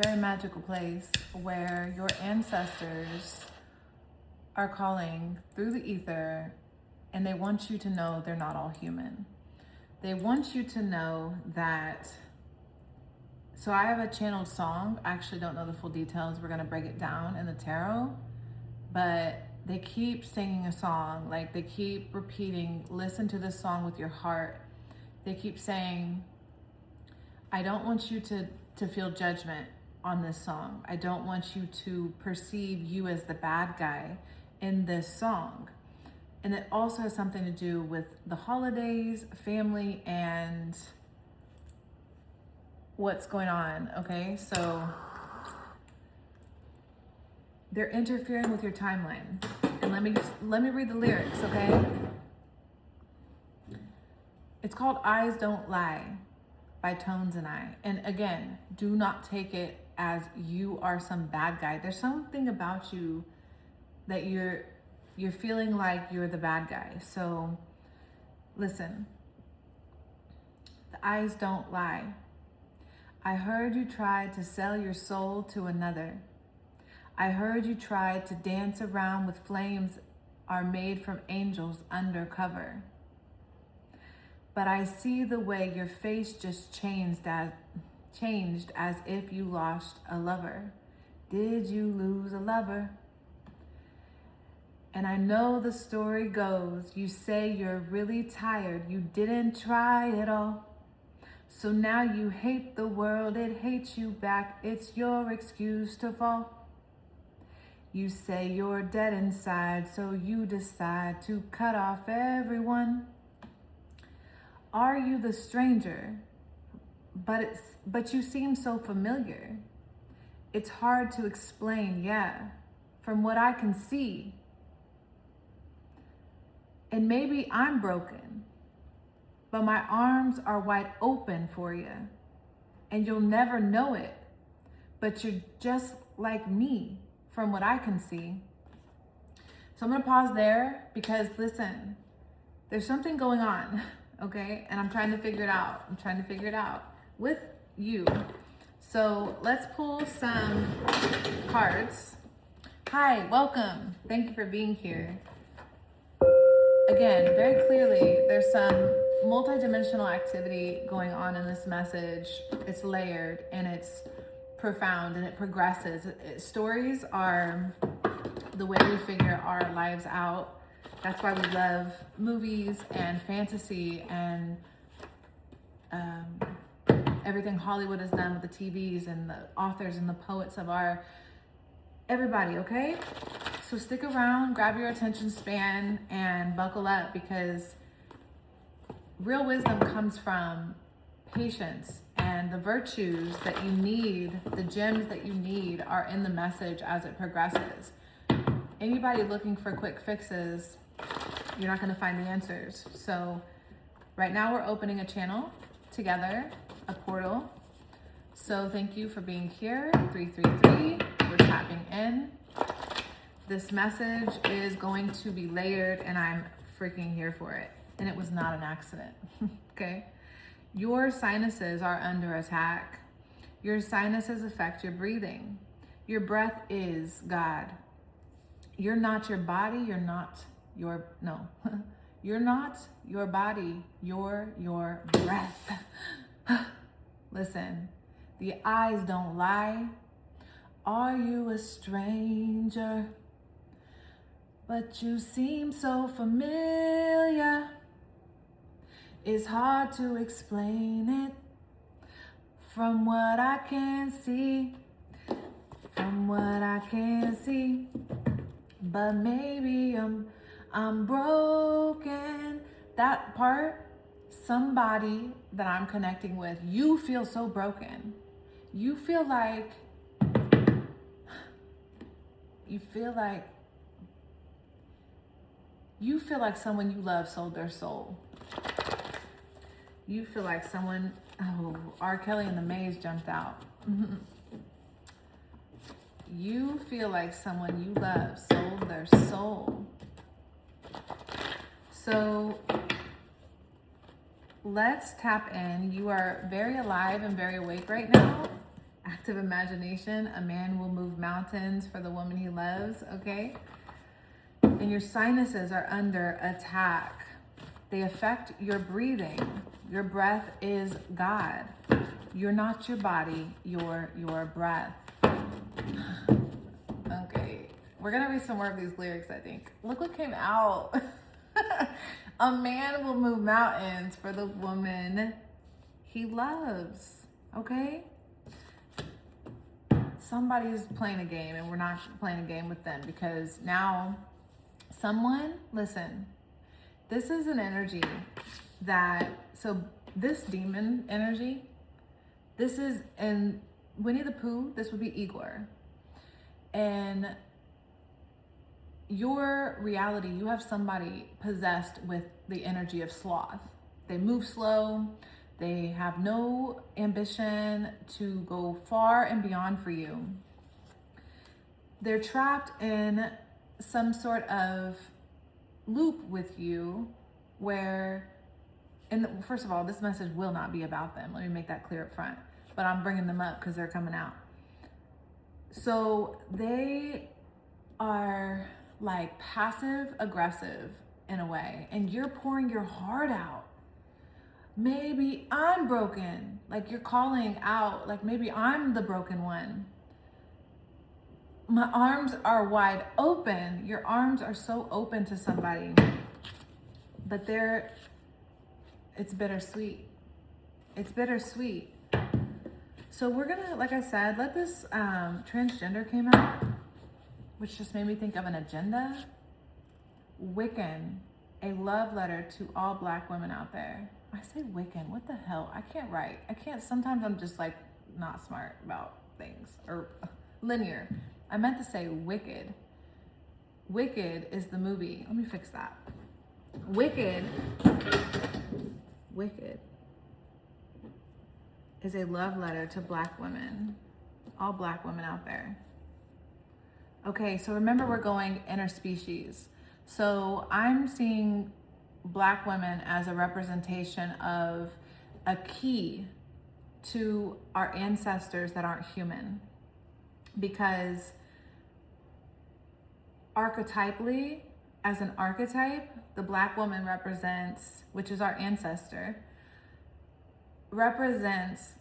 very magical place where your ancestors are calling through the ether, and they want you to know they're not all human. They want you to know that. So I have a channeled song. I actually don't know the full details. We're going to break it down in the tarot, but they keep singing a song. Like, they keep repeating, listen to this song with your heart. They keep saying, I don't want you to feel judgment on this song. I don't want you to perceive you as the bad guy in this song. And it also has something to do with the holidays, family, and what's going on, okay? So they're interfering with your timeline. And let me read the lyrics, okay? It's called Eyes Don't Lie by Tones and I. And again, do not take it as you are some bad guy. There's something about you that you're feeling like you're the bad guy. So listen, the eyes don't lie. I heard you tried to sell your soul to another. I heard you tried to dance around with flames are made from angels undercover. But I see the way your face just changed as if you lost a lover. Did you lose a lover? And I know the story goes, you say you're really tired, you didn't try at all. So now you hate the world, it hates you back, it's your excuse to fall. You say you're dead inside, so you decide to cut off everyone. Are you the stranger? But you seem so familiar. It's hard to explain, yeah, from what I can see. And maybe I'm broken, but my arms are wide open for you, and you'll never know it, but you're just like me from what I can see. So I'm gonna pause there because listen, there's something going on, okay? And I'm trying to figure it out. I'm trying to figure it out with you. So let's pull some cards. Hi, welcome. Thank you for being here. Again, very clearly, there's some multidimensional activity going on in this message. It's layered and it's profound and it progresses. Stories are the way we figure our lives out. That's why we love movies and fantasy and everything Hollywood has done with the TVs and the authors and the poets of our everybody, okay? So stick around, grab your attention span, and buckle up, because real wisdom comes from patience, and the virtues that you need, the gems that you need, are in the message as it progresses. Anybody looking for quick fixes, you're not going to find the answers. So right now we're opening a channel together, a portal. So thank you for being here. 333, we're tapping in. This message is going to be layered, and I'm freaking here for it. And it was not an accident, okay? Your sinuses are under attack. Your sinuses affect your breathing. Your breath is God. You're not your body, you're not your, no. You're not your body, you're your breath. Listen, the eyes don't lie. Are you a stranger? But you seem so familiar. It's hard to explain it from what I can see. From what I can see. But maybe I'm broken. That part, somebody that I'm connecting with, you feel so broken. You feel like someone you love sold their soul. You feel like someone, oh, R. Kelly and the Maze jumped out. You feel like someone you love sold their soul. So let's tap in. You are very alive and very awake right now. active imagination. A man will move mountains for the woman he loves, okay? And your sinuses are under attack. They affect your breathing. Your breath is God. You're not your body, you're your breath. Okay, we're gonna read some more of these lyrics, I think. Look what came out. A man will move mountains for the woman he loves, okay? Somebody's playing a game and we're not playing a game with them, because now someone, listen, this is an energy that, so this demon energy, this is in Winnie the Pooh, this would be Igor. And your reality, you have somebody possessed with the energy of sloth. They move slow, they have no ambition to go far and beyond for you. They're trapped in some sort of loop with you where, first of all, this message will not be about them. Let me make that clear up front. But I'm bringing them up because they're coming out. So they are like passive aggressive in a way, and you're pouring your heart out. Maybe I'm broken. Like you're calling out, like maybe I'm the broken one. My arms are wide open. Your arms are so open to somebody, but it's bittersweet. It's bittersweet. So we're gonna, like I said, let this transgender came out, which just made me think of an agenda. Wiccan, a love letter to all Black women out there. I say Wiccan, what the hell? I can't write. Sometimes I'm just like not smart about things, or linear. I meant to say Wicked. Wicked is the movie. Let me fix that. Wicked is a love letter to Black women, all Black women out there. Okay, so remember we're going interspecies. So I'm seeing Black women as a representation of a key to our ancestors that aren't human. Because archetypally, as an archetype, the Black woman represents, which is our ancestor, represents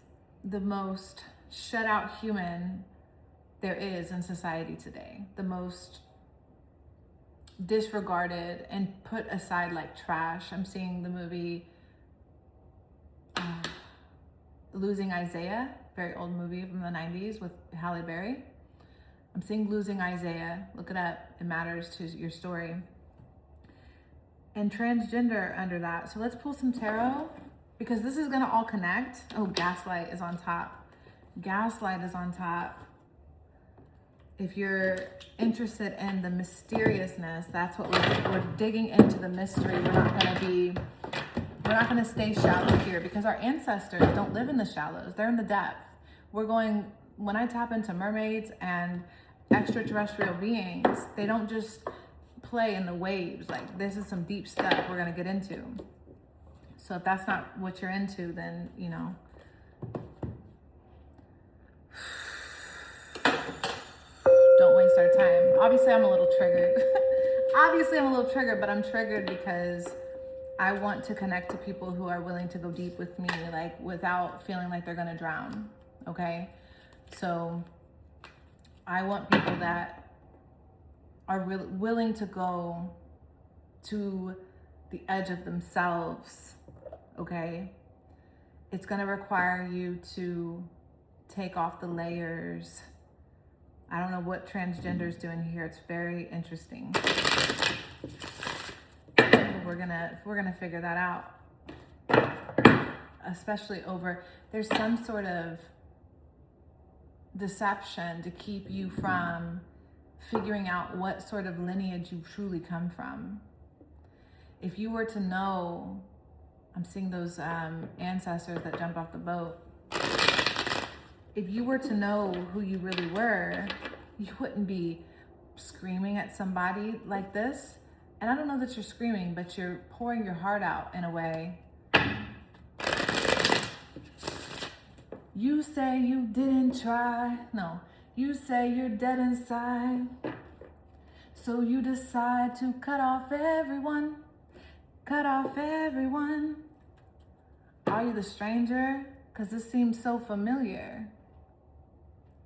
the most shut out human there is in society today. The most disregarded and put aside like trash. I'm seeing the movie Losing Isaiah, very old movie from the 90s with Halle Berry. I'm seeing Losing Isaiah. Look it up. It matters to your story. And transgender under that. So let's pull some tarot, because this is gonna all connect. Oh, Gaslight is on top. Gaslight is on top. If you're interested in the mysteriousness, that's what we're digging into, the mystery. We're not gonna stay shallow here, because our ancestors don't live in the shallows. They're in the depth. When I tap into mermaids and extraterrestrial beings, they don't just play in the waves. Like, this is some deep stuff we're gonna get into. So if that's not what you're into, then, you know, don't waste our time. Obviously, I'm a little triggered. But I'm triggered because I want to connect to people who are willing to go deep with me, like without feeling like they're gonna drown, okay? So I want people that are willing to go to the edge of themselves, okay? It's gonna require you to take off the layers. I don't know what transgender's doing here. It's very interesting. We're gonna figure that out. Especially there's some sort of deception to keep you from figuring out what sort of lineage you truly come from. If you were to know, I'm seeing those ancestors that jumped off the boat. If you were to know who you really were, you wouldn't be screaming at somebody like this. And I don't know that you're screaming, but you're pouring your heart out in a way. You say you didn't try. No, you say you're dead inside. So you decide to cut off everyone. Cut off everyone. Are you the stranger? Because this seems so familiar.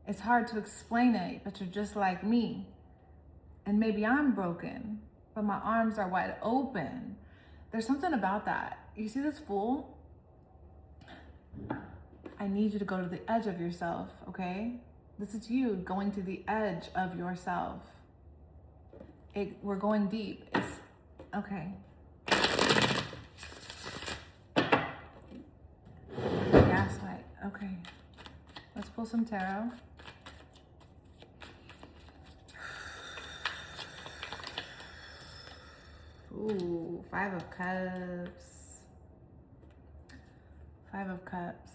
It's hard to explain it, but you're just like me. And maybe I'm broken, but my arms are wide open. There's something about that. You see this fool? I need you to go to the edge of yourself, okay? This is you going to the edge of yourself. We're going deep. It's okay. Gaslight. Okay. Let's pull some tarot. Ooh, 5 of Cups. 5 of Cups.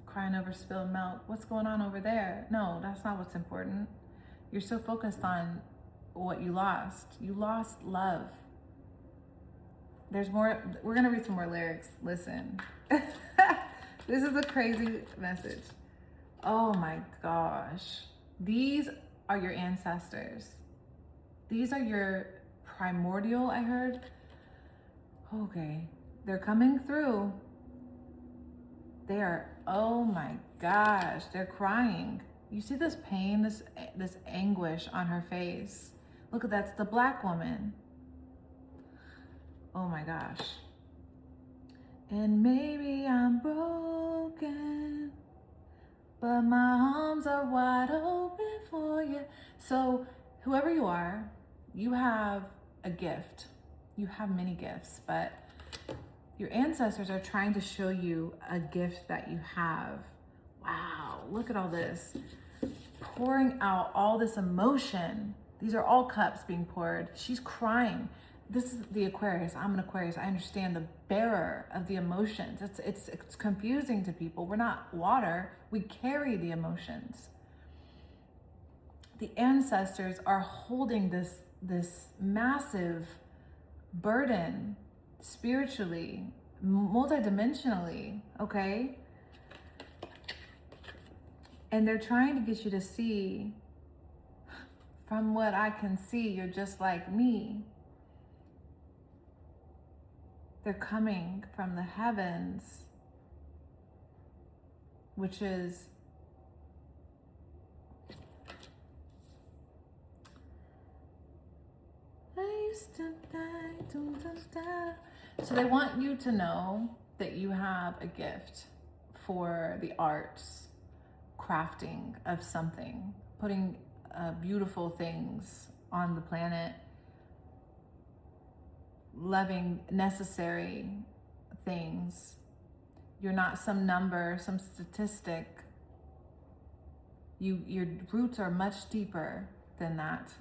Crying over spilled milk. What's going on over there? No, that's not what's important. You're so focused on what you lost. You lost love. There's more. We're going to read some more lyrics. Listen. This is a crazy message. Oh my gosh. These are your ancestors. These are your primordial, I heard. Okay. They're coming through. They are, oh my gosh, they're crying. You see this pain, this anguish on her face. Look at that's the black woman. Oh my gosh. And maybe I'm broken, but my arms are wide open for you. So whoever you are, you have a gift. You have many gifts, but your ancestors are trying to show you a gift that you have. Wow, look at all this. Pouring out all this emotion. These are all cups being poured. She's crying. This is the Aquarius. I'm an Aquarius. I understand the bearer of the emotions. It's confusing to people. We're not water. We carry the emotions. The ancestors are holding this massive burden spiritually, multidimensionally, okay? And they're trying to get you to see, from what I can see, you're just like me. They're coming from the heavens, which is so they want you to know that you have a gift for the arts, crafting of something, putting beautiful things on the planet, loving necessary things. You're not some number, some statistic. Your roots are much deeper than that.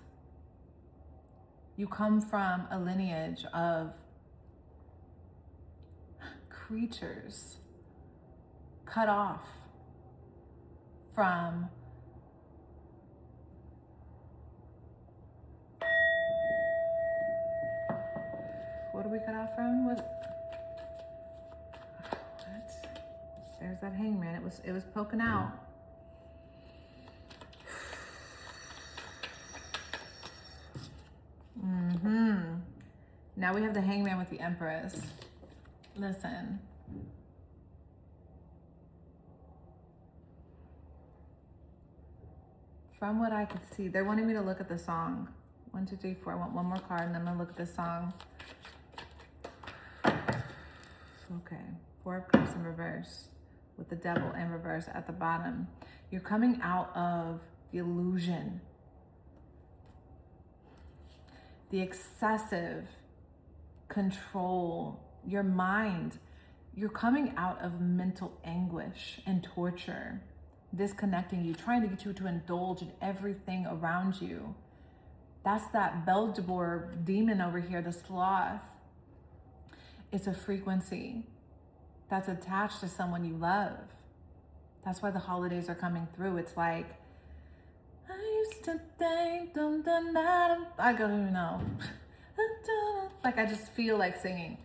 You come from a lineage of creatures cut off from what do we cut off from? What? There's that hangman. It was poking out. Now we have the hangman with the empress. Listen. From what I could see, they're wanting me to look at the song. 1, 2, 3, 4. I want one more card and then I'm gonna look at the song. Okay. 4 of Cups in reverse with the devil in reverse at the bottom. You're coming out of the illusion, the excessive control, your mind. You're coming out of mental anguish and torture, disconnecting you, trying to get you to indulge in everything around you. That's that Beelzebub demon over here, the sloth. It's a frequency that's attached to someone you love. That's why the holidays are coming through. It's like, I used to think, I don't even know. Like I just feel like singing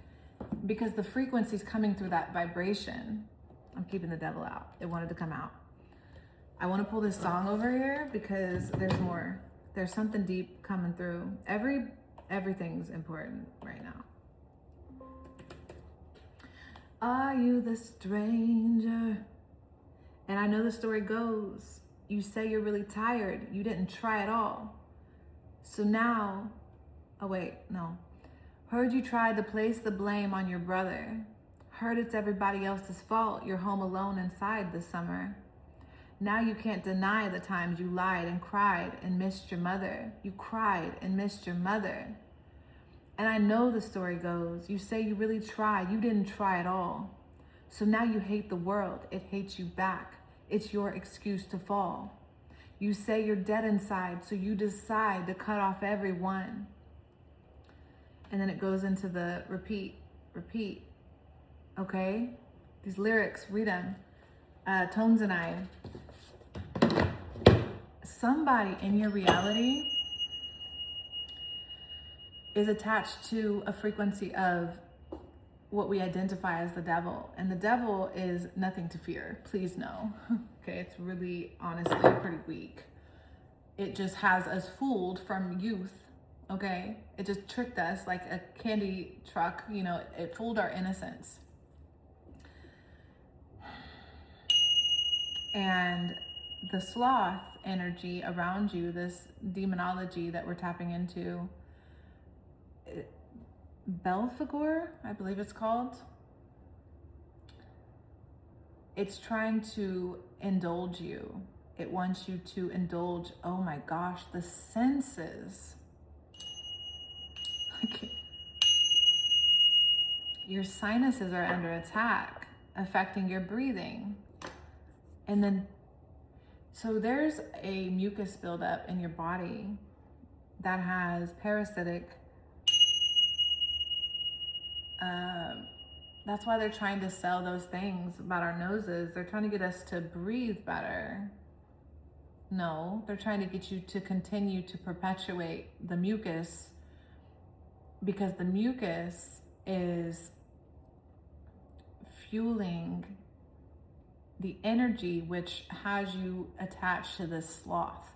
because the frequency's coming through that vibration. I'm keeping the devil out. It wanted to come out. I want to pull this song over here because there's more. There's something deep coming through. Everything's important right now. Are you the stranger? And I know the story goes, you say you're really tired. You didn't try at all. So now, oh wait, no. Heard you tried to place the blame on your brother. Heard it's everybody else's fault. You're home alone inside this summer. Now you can't deny the times you lied and cried and missed your mother. You cried and missed your mother. And I know the story goes, you say you really tried. You didn't try at all. So now you hate the world. It hates you back. It's your excuse to fall. You say you're dead inside, so you decide to cut off everyone. And then it goes into the repeat. Okay? These lyrics, read them. Tones and I. Somebody in your reality is attached to a frequency of what we identify as the devil. And the devil is nothing to fear, please know. Okay, it's really, honestly, pretty weak. It just has us fooled from youth, okay? It just tricked us like a candy truck, you know, it fooled our innocence. And the sloth energy around you, this demonology that we're tapping into, Belphegor, I believe it's called. It's trying to indulge you. It wants you to indulge, oh my gosh, the senses. Your sinuses are under attack, affecting your breathing. And then, so there's a mucus buildup in your body that has parasitic. That's why they're trying to sell those things about our noses. They're trying to get us to breathe better. No, they're trying to get you to continue to perpetuate the mucus, because the mucus is fueling the energy which has you attached to this sloth.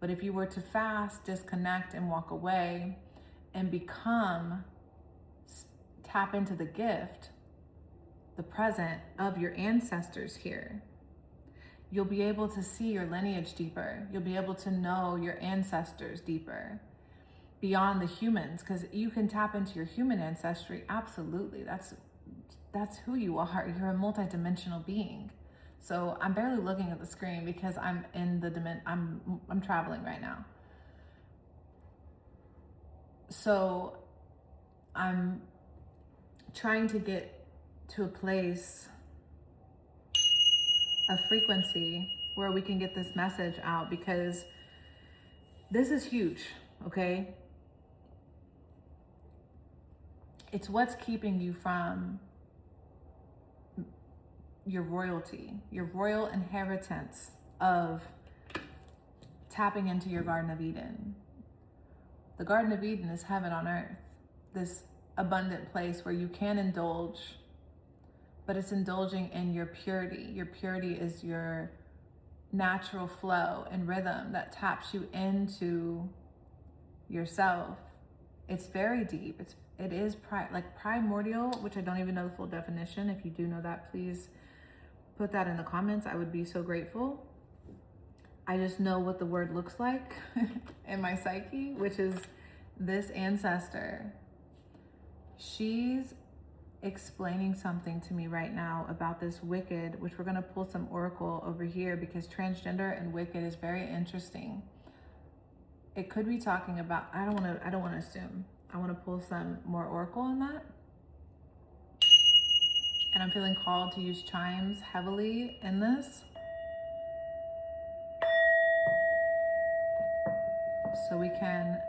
But if you were to fast, disconnect, and walk away and tap into the gift, the present of your ancestors here, you'll be able to see your lineage deeper. You'll be able to know your ancestors deeper beyond the humans, because you can tap into your human ancestry. Absolutely. That's who you are. You're a multidimensional being. So I'm barely looking at the screen because I'm in the I'm traveling right now. So I'm trying to get to a place, a frequency where we can get this message out, because this is huge, okay? It's what's keeping you from your royalty, your royal inheritance of tapping into your Garden of Eden. The Garden of Eden is heaven on earth, this abundant place where you can indulge, but it's indulging in your purity. Your purity is your natural flow and rhythm that taps you into yourself. It's very deep. It is primordial, which I don't even know the full definition. If you do know that, please put that in the comments. I would be so grateful. I just know what the word looks like in my psyche, which is this ancestor. She's explaining something to me right now about this wicked, which we're going to pull some oracle over here, because transgender and wicked is very interesting. It could be talking about, I don't want to assume. I want to pull some more oracle on that. And I'm feeling called to use chimes heavily in this, so we can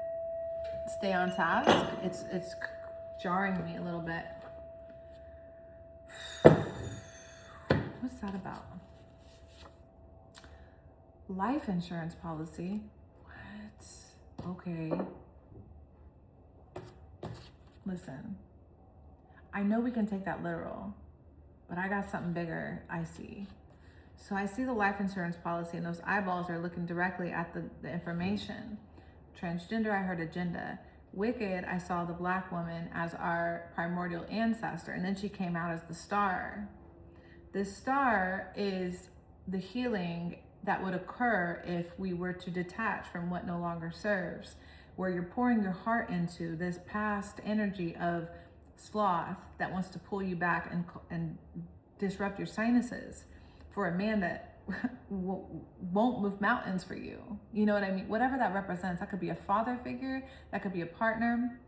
stay on task. It's jarring me a little bit. What's that about? Life insurance policy. What? Okay. Listen, I know we can take that literal, but I got something bigger I see. So I see the life insurance policy, and those eyeballs are looking directly at the information. Transgender, I heard agenda. Wicked, I saw the black woman as our primordial ancestor, and then she came out as the star. This star is the healing that would occur if we were to detach from what no longer serves, where you're pouring your heart into this past energy of sloth that wants to pull you back and disrupt your sinuses for a man that won't move mountains for you. You know what I mean? Whatever that represents. That could be a father figure, that could be a partner.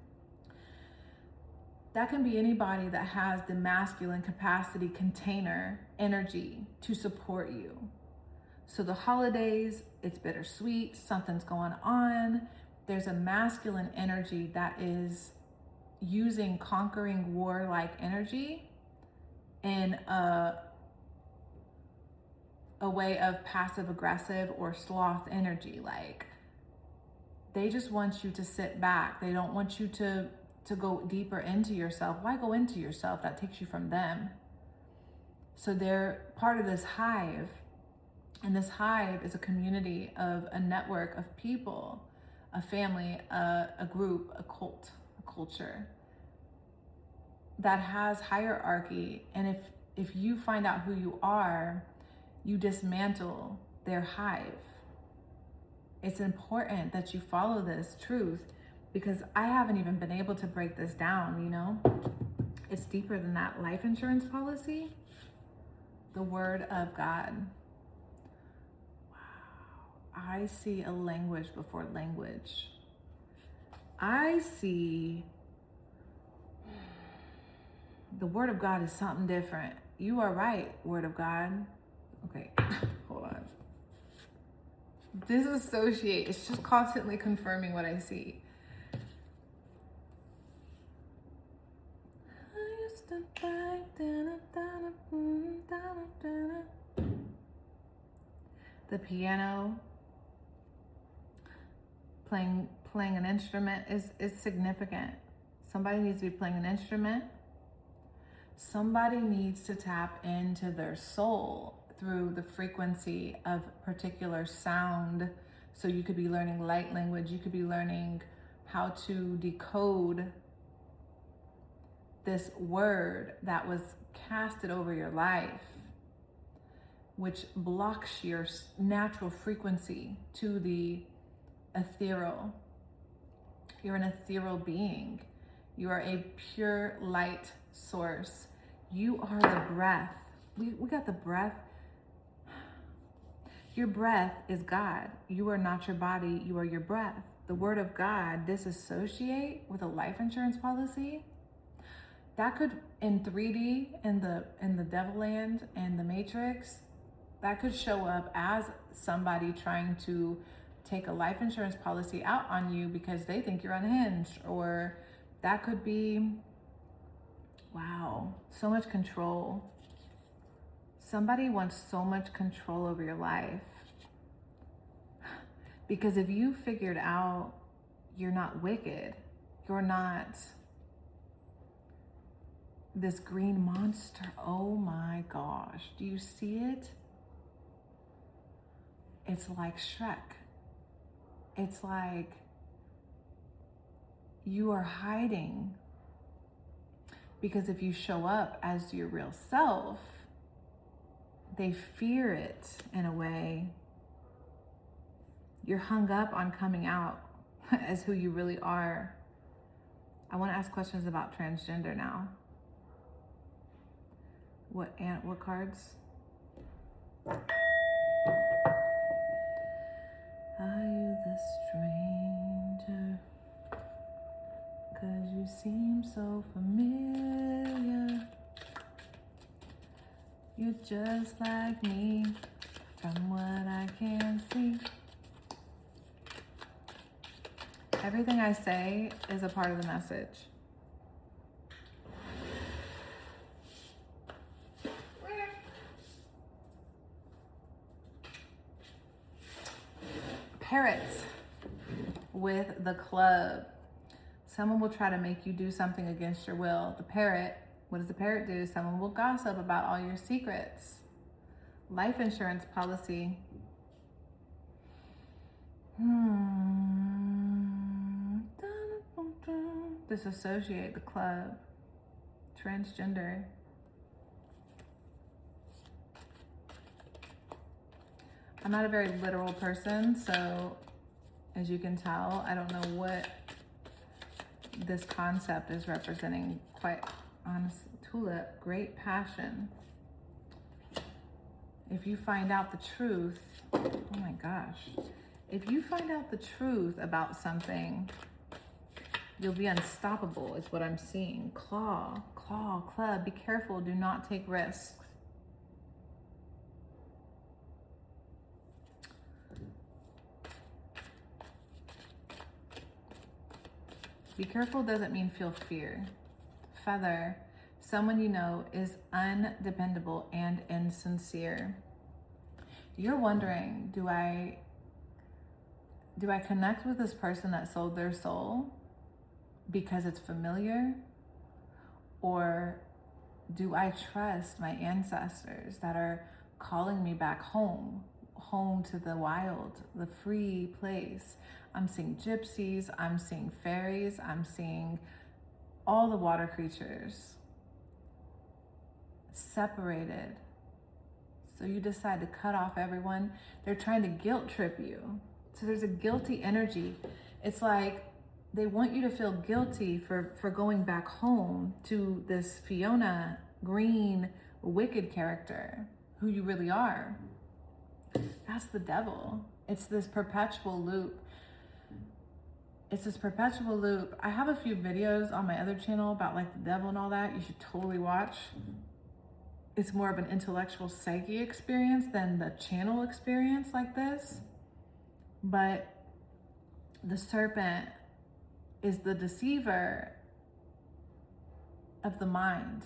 That can be anybody that has the masculine capacity container energy to support you. So the holidays, it's bittersweet, something's going on. There's a masculine energy that is using conquering war-like energy in a way of passive aggressive or sloth energy. Like, they just want you to sit back. They don't want you to go deeper into yourself. Why go into yourself? That takes you from them. So they're part of this hive. And this hive is a community of a network of people, a family, a group, a cult, a culture that has hierarchy. And if you find out who you are, you dismantle their hive. It's important that you follow this truth, because I haven't even been able to break this down, you know? It's deeper than that. Life insurance policy, the word of God. I see a language before language. I see the word of God is something different. You are right, word of God. Okay, hold on. Disassociate. It's just constantly confirming what I see. The piano, playing an instrument is significant. Somebody needs to be playing an instrument. Somebody needs to tap into their soul through the frequency of particular sound. So you could be learning light language. You could be learning how to decode this word that was casted over your life, which blocks your natural frequency to the ethereal. You're an ethereal being. You are a pure light source. You are the breath. We got the breath. Your breath is God. You are not your body. You are your breath. The word of God, disassociate with a life insurance policy. That could, in 3D, in the Devil Land and the Matrix, that could show up as somebody trying to take a life insurance policy out on you because they think you're unhinged. Or that could be, wow, so much control. Somebody wants so much control over your life. Because if you figured out you're not wicked, you're not this green monster, oh my gosh, do you see it? It's like Shrek. It's like you are hiding. Because if you show up as your real self, they fear it in a way. You're hung up on coming out as who you really are. I want to ask questions about transgender now. What cards? Are you the stranger? 'Cause you seem so familiar. You're just like me, from what I can see. Everything I say is a part of the message. Parrots with the club. Someone will try to make you do something against your will. The parrot What does the parrot do? Someone will gossip about all your secrets. Life insurance policy. Disassociate, the club. Transgender. I'm not a very literal person, so as you can tell, I don't know what this concept is representing. Quite honestly, tulip, great passion. If you find out the truth, oh my gosh. If you find out the truth about something, you'll be unstoppable, is what I'm seeing. Claw, club, be careful, do not take risks. Be careful doesn't mean feel fear. Feather, someone you know is undependable and insincere. You're wondering, do I connect with this person that sold their soul because it's familiar? Or do I trust my ancestors that are calling me back home to the wild, the free place? I'm seeing gypsies, I'm seeing fairies, I'm seeing all the water creatures separated. So you decide to cut off everyone. They're trying to guilt trip you. So there's a guilty energy. It's like they want you to feel guilty for going back home to this Fiona Green wicked character who you really are. That's the devil. It's this perpetual loop. I have a few videos on my other channel about like the devil and all that. You should totally watch. It's more of an intellectual psyche experience than the channel experience like this. But the serpent is the deceiver of the mind.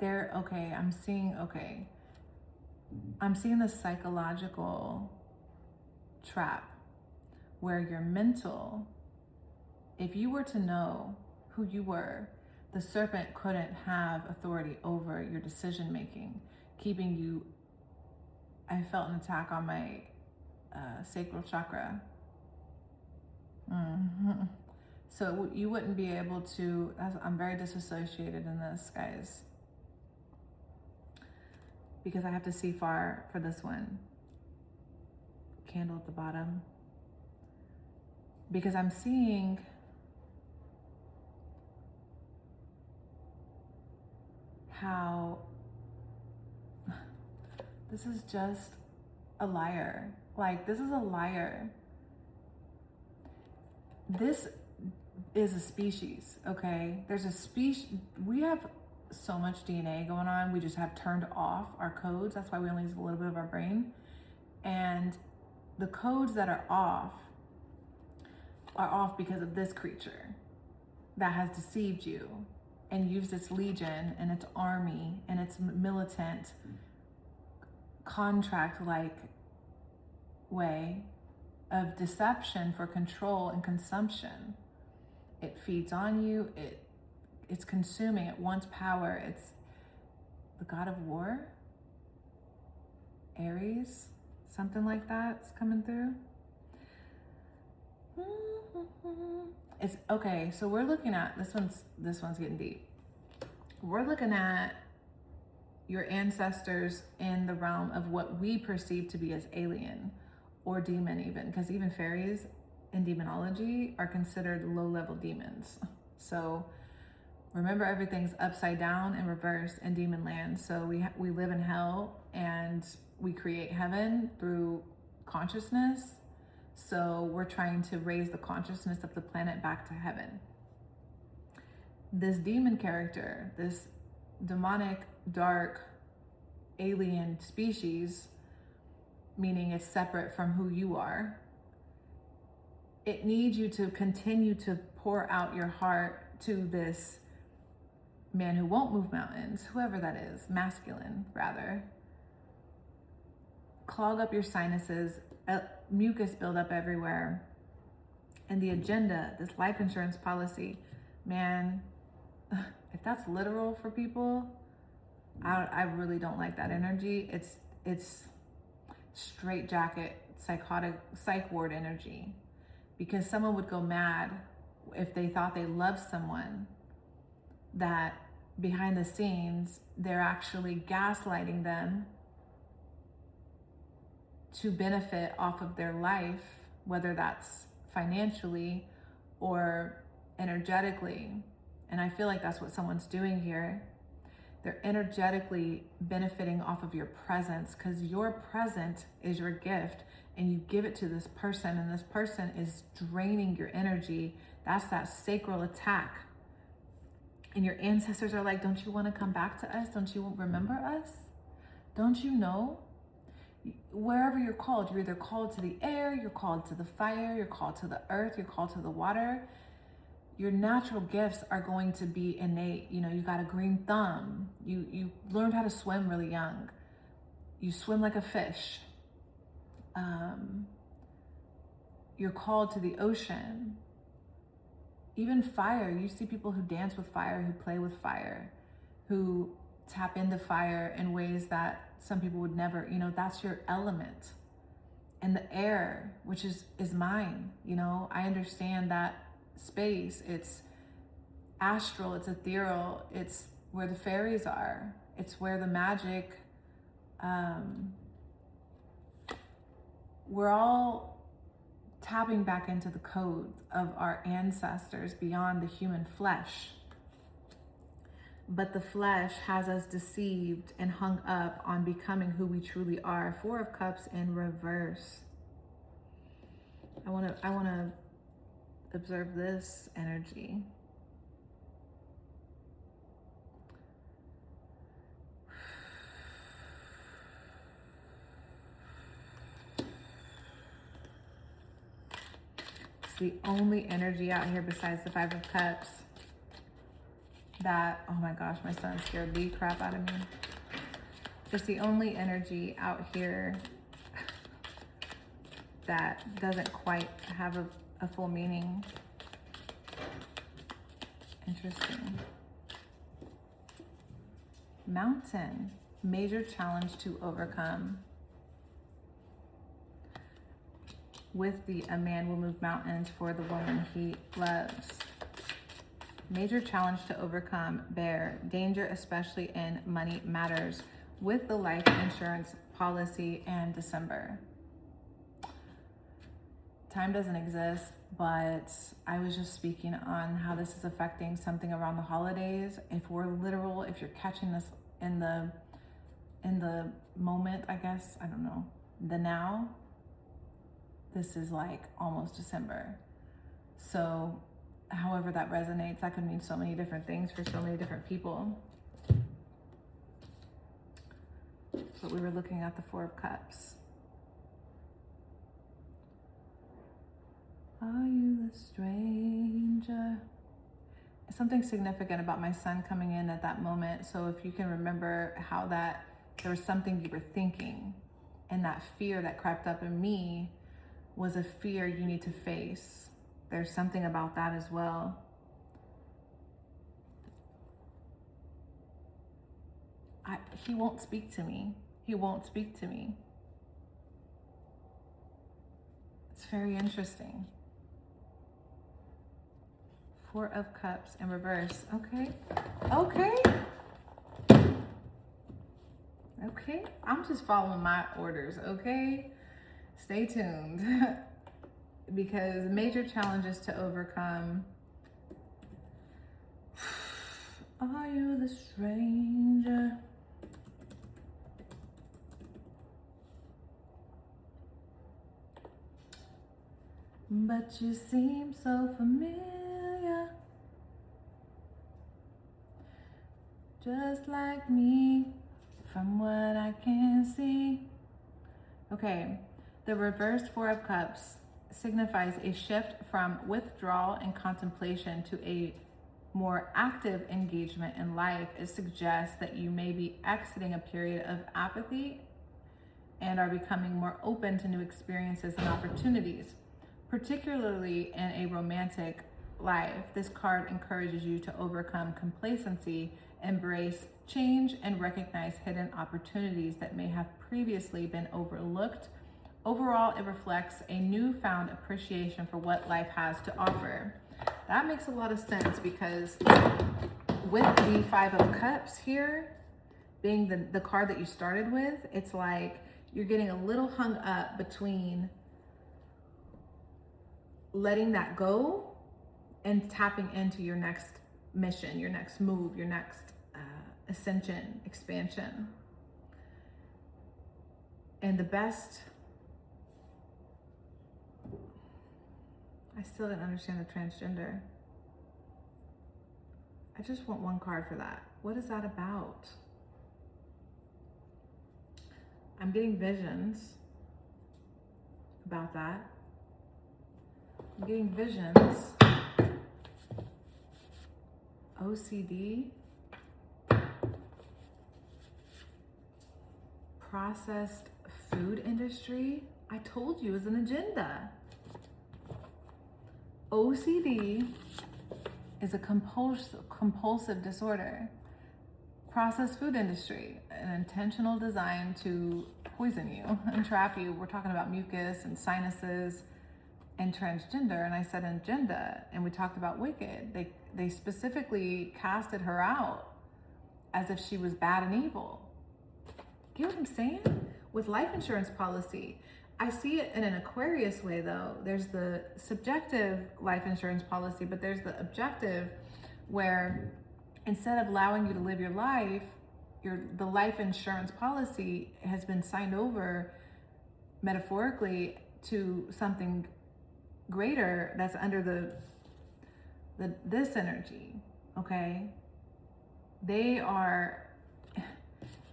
I'm seeing the psychological trap where your mental, if you were to know who you were, the serpent couldn't have authority over your decision making, keeping you. I felt an attack on my sacral chakra. So you wouldn't be able to, I'm very disassociated in this, guys, because I have to see far for this one. Candle at the bottom. Because I'm seeing how this is just a liar. Like, this is a liar. This is a species, okay? There's a species. We have so much DNA going on. We just have turned off our codes. That's why we only use a little bit of our brain. And the codes that are off because of this creature that has deceived you and used its legion and its army and its militant contract-like way of deception for control and consumption. It feeds on you, it's consuming, it wants power. It's the god of war, Aries, something like that's coming through. It's okay, so we're looking at this one's getting deep. We're looking at your ancestors in the realm of what we perceive to be as alien or demon, even because even fairies in demonology are considered low-level demons. So remember, everything's upside down and reversed in demon land. So we live in hell and we create heaven through consciousness. So we're trying to raise the consciousness of the planet back to heaven. This demon character, this demonic, dark, alien species, meaning it's separate from who you are, it needs you to continue to pour out your heart to this man who won't move mountains, whoever that is, masculine rather. Clog up your sinuses, mucus build up everywhere. And the agenda, this life insurance policy, man, if that's literal for people, I really don't like that energy. It's straight jacket, psychotic, psych ward energy. Because someone would go mad if they thought they loved someone that behind the scenes, they're actually gaslighting them to benefit off of their life, whether that's financially or energetically. And I feel like that's what someone's doing here. They're energetically benefiting off of your presence, because your present is your gift and you give it to this person, and this person is draining your energy. That's that sacral attack. And your ancestors are like, don't you want to come back to us? Don't you remember us? Don't you know? Wherever you're called, you're either called to the air, you're called to the fire, you're called to the earth, you're called to the water. Your natural gifts are going to be innate. You know, you got a green thumb. You learned how to swim really young. You swim like a fish. You're called to the ocean. Even fire, you see people who dance with fire, who play with fire, who tap into fire in ways that some people would never. You know, that's your element. And the air, which is mine, you know, I understand that space. It's astral, it's ethereal, it's where the fairies are, it's where the magic, we're all tapping back into the codes of our ancestors beyond the human flesh. But the flesh has us deceived and hung up on becoming who we truly are. Four of Cups in reverse. I want to observe this energy. It's the only energy out here besides the Five of Cups that, oh my gosh, my son scared the crap out of me. It's the only energy out here that doesn't quite have a full meaning. Interesting. Mountain, major challenge to overcome. With a man will move mountains for the woman he loves. Major challenge to overcome, bear. Danger, especially in money matters. With the life insurance policy and December. Time doesn't exist, but I was just speaking on how this is affecting something around the holidays. If we're literal, if you're catching this in the moment, I guess, I don't know, the now, this is like almost December. So however that resonates, that could mean so many different things for so many different people. But we were looking at the Four of Cups. Are you the stranger? Something significant about my son coming in at that moment. So if you can remember how that, there was something you were thinking, and that fear that crept up in me was a fear you need to face. There's something about that as well. He won't speak to me. He won't speak to me. It's very interesting. Four of Cups in reverse. Okay. Okay. Okay. I'm just following my orders, okay? Stay tuned. Because major challenges to overcome. Are you the stranger? But you seem so familiar, just like me, from what I can see. Okay, the reversed Four of Cups signifies a shift from withdrawal and contemplation to a more active engagement in life. It suggests that you may be exiting a period of apathy and are becoming more open to new experiences and opportunities, particularly in a romantic life. This card encourages you to overcome complacency, embrace change, and recognize hidden opportunities that may have previously been overlooked. Overall, it reflects a newfound appreciation for what life has to offer. That makes a lot of sense, because with the Five of Cups here, being the card that you started with, it's like you're getting a little hung up between letting that go and tapping into your next mission, your next move, your next ascension, expansion. And the best, I still didn't understand the transgender. I just want one card for that. What is that about? I'm getting visions about that. I'm getting visions. OCD. Processed food industry. I told you it was an agenda. OCD is a compulsive disorder. Processed food industry, an intentional design to poison you and trap you. We're talking about mucus and sinuses and transgender, and I said agenda, and we talked about wicked. They specifically casted her out as if she was bad and evil. Get what I'm saying? With life insurance policy, I see it in an Aquarius way though. There's the subjective life insurance policy, but there's the objective where instead of allowing you to live your life, the life insurance policy has been signed over metaphorically to something greater that's under this energy, okay? They are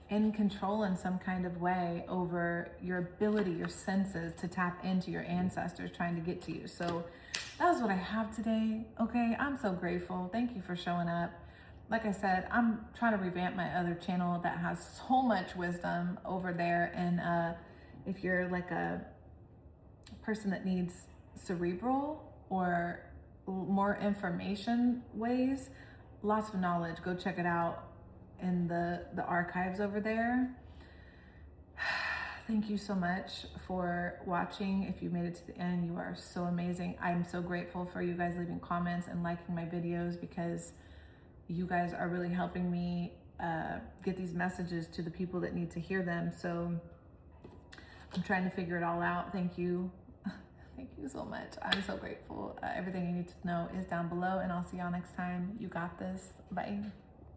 in control in some kind of way over your ability, your senses to tap into your ancestors trying to get to you. So that's what I have today, okay? I'm so grateful. Thank you for showing up. Like I said, I'm trying to revamp my other channel that has so much wisdom over there. And if you're like a person that needs cerebral or more information ways, lots of knowledge, go check it out in the archives over there. Thank you so much for watching. If you made it to the end, you are so amazing. I'm so grateful for you guys leaving comments and liking my videos, because you guys are really helping me get these messages to the people that need to hear them. So I'm trying to figure it all out. Thank you. Thank you so much. I'm so grateful. Everything you need to know is down below, and I'll see y'all next time. You got this. Bye.